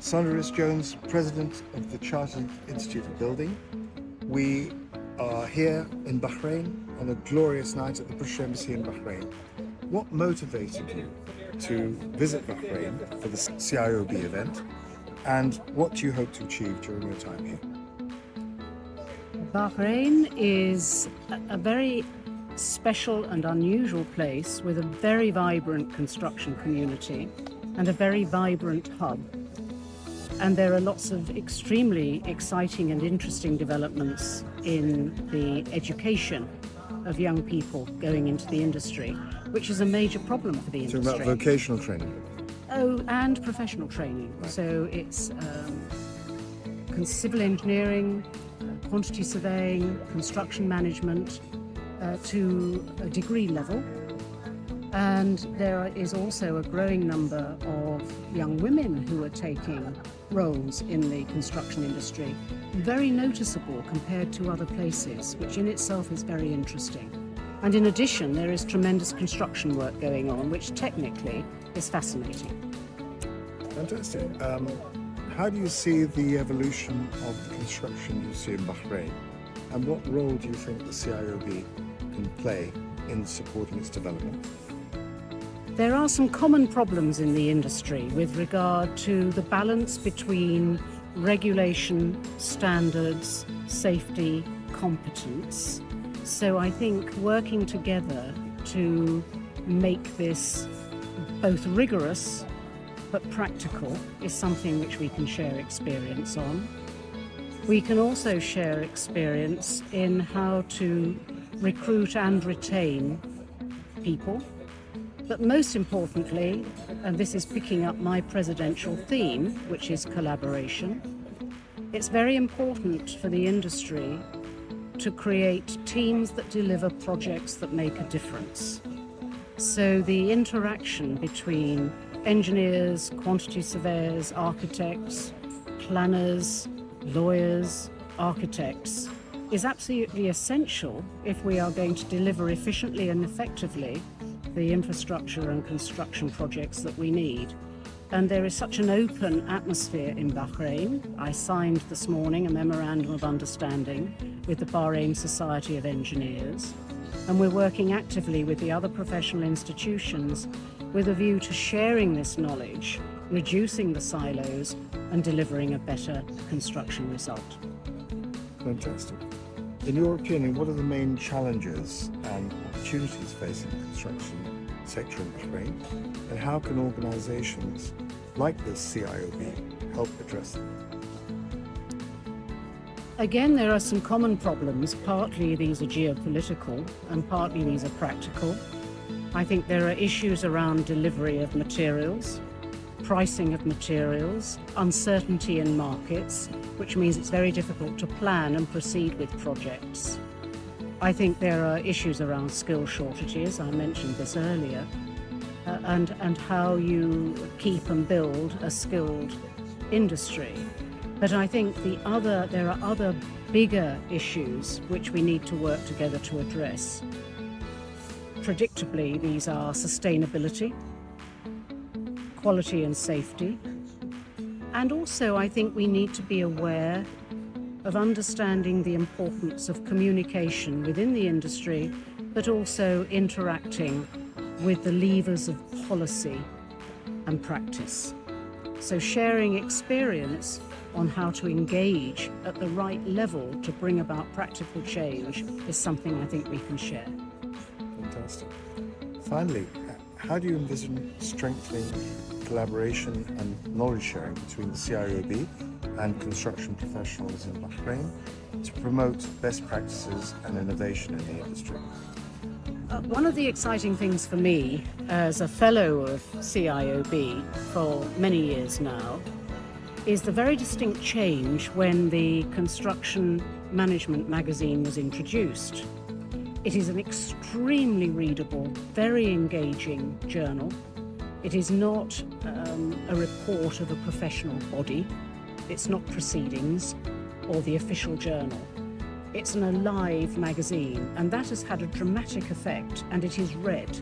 Sandi Rhys Jones, President of the Chartered Institute of Building. We are here in Bahrain on a glorious night at the British Embassy in Bahrain. What motivated you to visit Bahrain for the CIOB event, and what do you hope to achieve during your time here? Bahrain is a very special and unusual place with a very vibrant construction community and a very vibrant hub. And there are lots of extremely exciting and interesting developments in the education of young people going into the industry, which is a major problem for the industry. So about vocational training? Oh, and professional training. Right. So it's civil engineering, quantity surveying, construction management to a degree level. And there is also a growing number of young women who are taking roles in the construction industry, very noticeable compared to other places, which in itself is very interesting. And in addition, there is tremendous construction work going on, which technically is fascinating. Fantastic. How do you see the evolution of the construction industry in Bahrain, and what role do you think the CIOB can play in supporting its development? There are some common problems in the industry with regard to the balance between regulation, standards, safety, competence. So I think working together to make this both rigorous but practical is something which we can share experience on. We can also share experience in how to recruit and retain people. But most importantly, and this is picking up my presidential theme, which is collaboration, it's very important for the industry to create teams that deliver projects that make a difference. So the interaction between engineers, quantity surveyors, architects, planners, lawyers, architects is absolutely essential if we are going to deliver efficiently and effectively the infrastructure and construction projects that we need. And there is such an open atmosphere in Bahrain. I signed this morning a memorandum of understanding with the Bahrain Society of Engineers, and we're working actively with the other professional institutions with a view to sharing this knowledge, reducing the silos, and delivering a better construction result. Fantastic. In your opinion, what are the main challenges and opportunities facing the construction sector in Bahrain, and how can organisations like the CIOB help address them? Again, there are some common problems. Partly these are geopolitical and partly these are practical. I think there are issues around delivery of materials, pricing of materials, uncertainty in markets, which means it's very difficult to plan and proceed with projects. I think there are issues around skill shortages, I mentioned this earlier, and how you keep and build a skilled industry. But I think there are other bigger issues which we need to work together to address. Predictably, these are sustainability, quality and safety, and also I think we need to be aware of understanding the importance of communication within the industry, but also interacting with the levers of policy and practice. So sharing experience on how to engage at the right level to bring about practical change is something I think we can share. Fantastic. Finally, how do you envision strengthening collaboration and knowledge sharing between the CIOB and construction professionals in Bahrain to promote best practices and innovation in the industry? One of the exciting things for me as a fellow of CIOB for many years now is the very distinct change when the Construction Management magazine was introduced. It is an extremely readable, very engaging journal. It is not a report of a professional body. It's not proceedings or the official journal. It's an alive magazine, and that has had a dramatic effect, and it is read.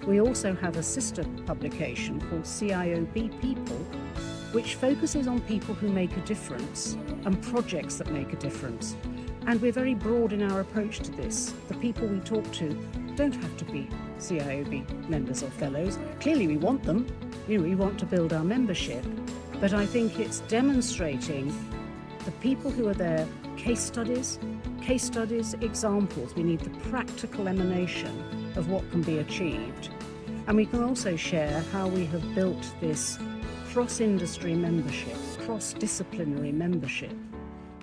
We also have a sister publication called CIOB People, which focuses on people who make a difference and projects that make a difference. And we're very broad in our approach to this. The people we talk to don't have to be CIOB members or fellows. Clearly we want them, we want to build our membership, but I think it's demonstrating the people who are there, case studies, examples. We need the practical emanation of what can be achieved. And we can also share how we have built this cross-industry membership, cross-disciplinary membership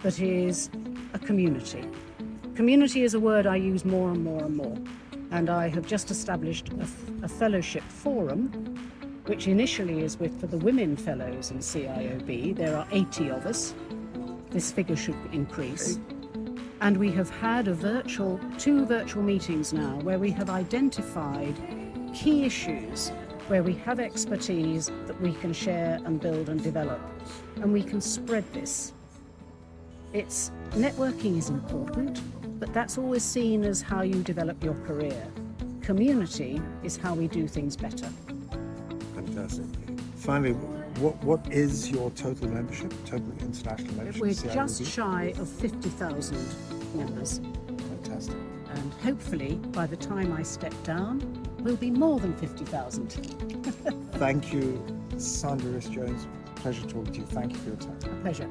that is a community. Community is a word I use more and more and more. And I have just established a fellowship forum, which initially is for the women fellows in CIOB. There are 80 of us. This figure should increase. And we have had two virtual meetings now where we have identified key issues where we have expertise that we can share and build and develop. And we can spread this. Networking is important, but that's always seen as how you develop your career. Community is how we do things better. Fantastic. Finally, what is your total membership, total international membership? We're CIOB? just shy of 50,000 members. Fantastic. And hopefully, by the time I step down, we'll be more than 50,000. Thank you, Sandi Rhys Jones. Pleasure talking to you. Thank you for your time. A pleasure.